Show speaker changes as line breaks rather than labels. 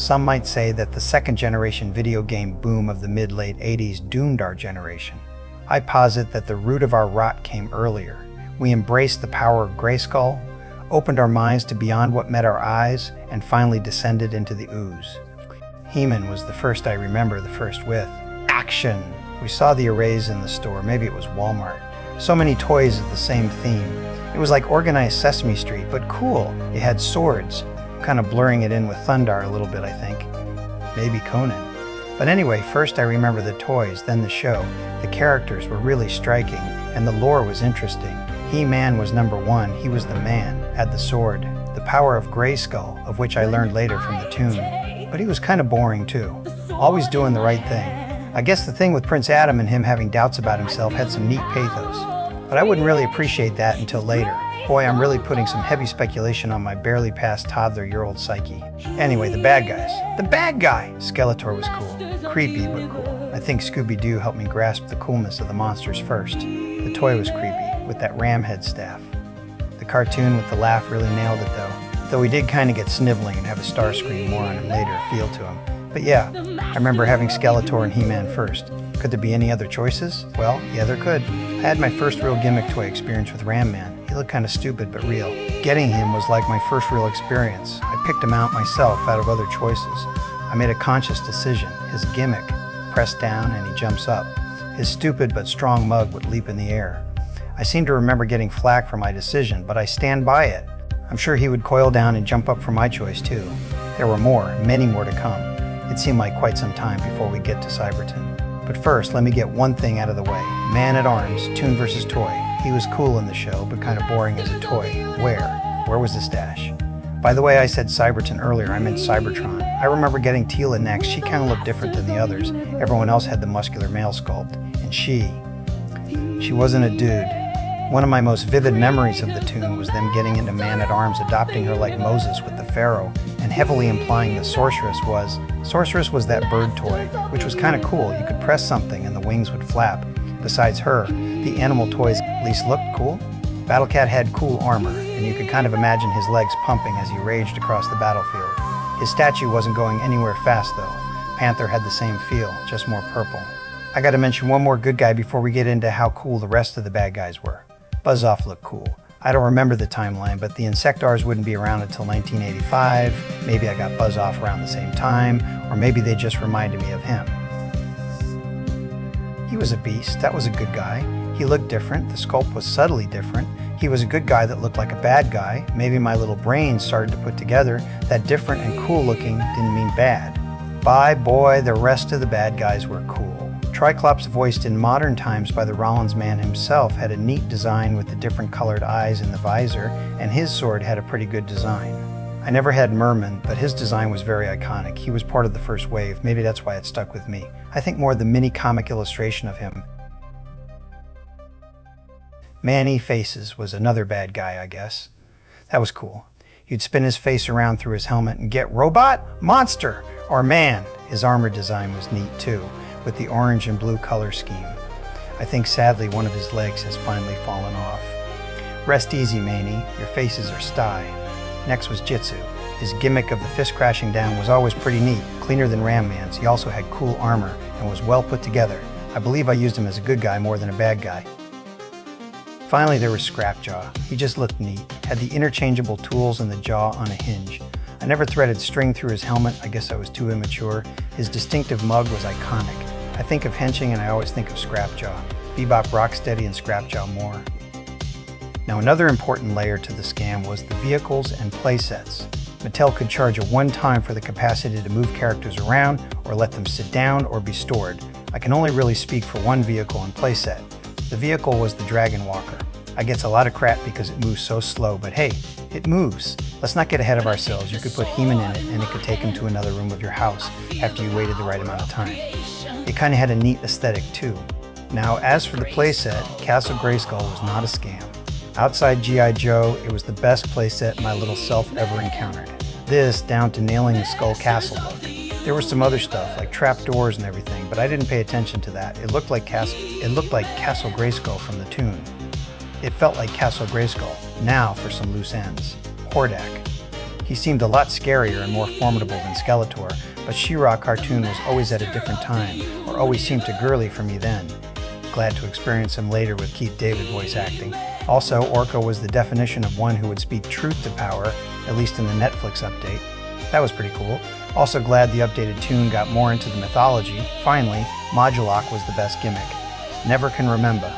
Some might say that the second generation video game boom of the mid-late 80s doomed our generation. I posit that the root of our rot came earlier. We embraced the power of Grayskull, opened our minds to beyond what met our eyes, and finally descended into the ooze. He-Man was the first I remember, the first with action. We saw the arrays in the store, maybe it was Walmart. So many toys of the same theme. It was like organized Sesame Street, but cool. It had swords. I'm kind of blurring it in with Thundar a little bit, I think. Maybe Conan. But anyway, first I remember the toys, then the show. The characters were really striking, and the lore was interesting. He-Man was number one. He was the man, had the sword. The power of Grayskull, of which I learned later from the toon. But he was kind of boring too. Always doing the right thing. I guess the thing with Prince Adam and him having doubts about himself had some neat pathos. But I wouldn't really appreciate that until later. Boy, I'm really putting some heavy speculation on my barely past toddler-year-old psyche. Anyway, the bad guys. The bad guy! Skeletor was cool. Creepy, but cool. I think Scooby-Doo helped me grasp the coolness of the monsters first. The toy was creepy, with that ram head staff. The cartoon with the laugh really nailed it though. He did kind of get sniveling and have a Starscream more on him later feel to him. But yeah, I remember having Skeletor and He-Man first. Could there be any other choices? Well, yeah, there could. I had my first real gimmick toy experience with Ram Man. He looked kind of stupid, but real. Getting him was like my first real experience. I picked him out myself out of other choices. I made a conscious decision. His gimmick, press down and he jumps up. His stupid but strong mug would leap in the air. I seem to remember getting flack for my decision, but I stand by it. I'm sure he would coil down and jump up for my choice too. There were more, many more to come. It seemed like quite some time before we get to Cyberton. But first, let me get one thing out of the way. Man-at-Arms, Toon vs. Toy. He was cool in the show, but kind of boring as a toy. Where? Where was the stash? By the way, I said Cyberton earlier, I meant Cybertron. I remember getting Teela next. She kind of looked different than the others. Everyone else had the muscular male sculpt. And she wasn't a dude. One of my most vivid memories of the toon was them getting into Man-at-Arms, adopting her like Moses with the Pharaoh, and heavily implying the Sorceress was that bird toy, which was kind of cool. You could press something and the wings would flap. Besides her, the animal toys at least looked cool. Battle Cat had cool armor, and you could kind of imagine his legs pumping as he raged across the battlefield. His statue wasn't going anywhere fast though. Panther had the same feel, just more purple. I gotta mention one more good guy before we get into how cool the rest of the bad guys were. Buzz-Off looked cool. I don't remember the timeline, but the Insectars wouldn't be around until 1985. Maybe I got Buzz-Off around the same time, or maybe they just reminded me of him. He was a beast. That was a good guy. He looked different. The sculpt was subtly different. He was a good guy that looked like a bad guy. Maybe my little brain started to put together that different and cool looking didn't mean bad. By boy, the rest of the bad guys were cool. Triclops, voiced in modern times by the Rollins man himself, had a neat design with the different colored eyes in the visor, and his sword had a pretty good design. I never had Merman, but his design was very iconic. He was part of the first wave. Maybe that's why it stuck with me. I think more the mini-comic illustration of him. Man-E-Faces was another bad guy, I guess. That was cool. You'd spin his face around through his helmet and get robot, monster, or man. His armor design was neat too, with the orange and blue color scheme. I think sadly one of his legs has finally fallen off. Rest easy, Maney, your faces are sty. Next was Jitsu. His gimmick of the fist crashing down was always pretty neat, cleaner than Ram Man's. He also had cool armor and was well put together. I believe I used him as a good guy more than a bad guy. Finally there was Scrapjaw. He just looked neat, had the interchangeable tools and the jaw on a hinge. I never threaded string through his helmet, I guess I was too immature. His distinctive mug was iconic. I think of henching and I always think of Scrapjaw. Bebop, Rocksteady, and Scrapjaw more. Now another important layer to the scam was the vehicles and playsets. Mattel could charge a one-time for the capacity to move characters around or let them sit down or be stored. I can only really speak for one vehicle and playset. The vehicle was the Dragon Walker. I gets a lot of crap because it moves so slow, but hey, it moves. Let's not get ahead of ourselves. You could put He-Man in it and it could take him to another room of your house after you waited the right amount of time. It kind of had a neat aesthetic too. Now, as for the playset, Castle Grayskull was not a scam. Outside G.I. Joe, it was the best playset my little self ever encountered. This down to nailing the Skull Castle look. There was some other stuff, like trapdoors and everything, but I didn't pay attention to that. It looked like Castle Grayskull from the toon. It felt like Castle Grayskull. Now for some loose ends. Hordak. He seemed a lot scarier and more formidable than Skeletor, but She-Ra cartoon was always at a different time, or always seemed too girly for me then. Glad to experience him later with Keith David voice acting. Also, Orko was the definition of one who would speak truth to power, at least in the Netflix update. That was pretty cool. Also glad the updated toon got more into the mythology. Finally, Modulok was the best gimmick. Never can remember.